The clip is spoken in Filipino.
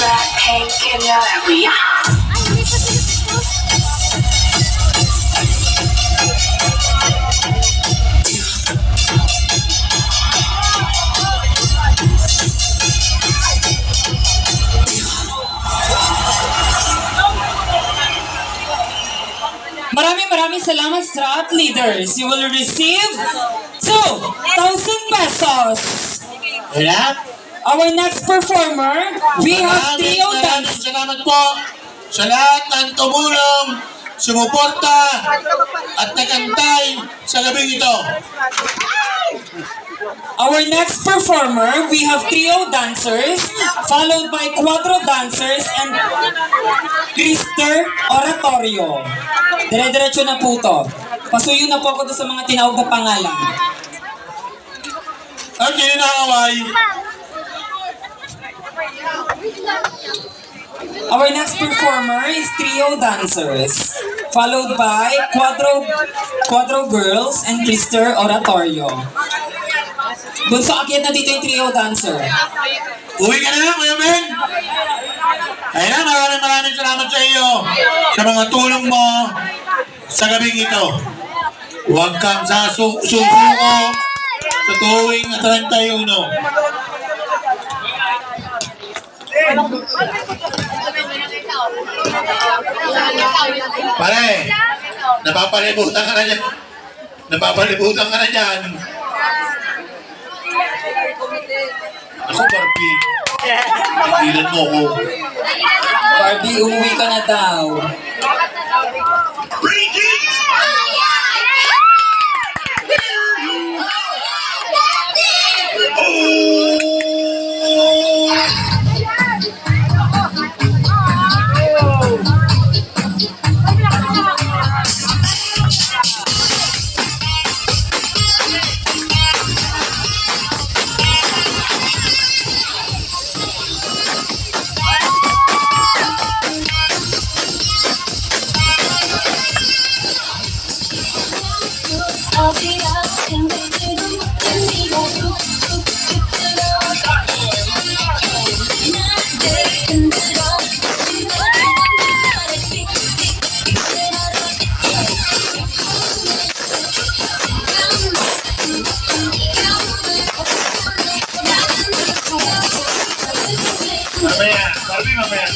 Blackpink in your area. Maraming salamat sa leaders. You will receive 2,000 pesos. Ayan. Our next performer, we have trio dance. Salamat po sa lahat ng tumulong, sumuporta, at nagantay sa gabing ito. Our next performer, we have trio dancers, followed by quadro dancers and Crister Oratorio. Dire-diretso na po to. Pasuyo na po ako doon sa mga tinawag na pangalan. Okay, nakaway. Our next performer is trio dancers, followed by quadro girls and Crister Oratorio. Bunso, akyat na dito yung trio dancer. Uwi ka na, Kuya Ben. Ayan, maraming salamat sa iyo sa mga tulong mo sa gabing ito. Huwag kang susuko sa tuwing 31. Pare, napapalibutan ka na dyan. Napapalibutan ka na dyan. Ako, Barbie. Ilan mo ko. Barbie, umuwi ka na daw. Mamaya, Barbie, mamaya.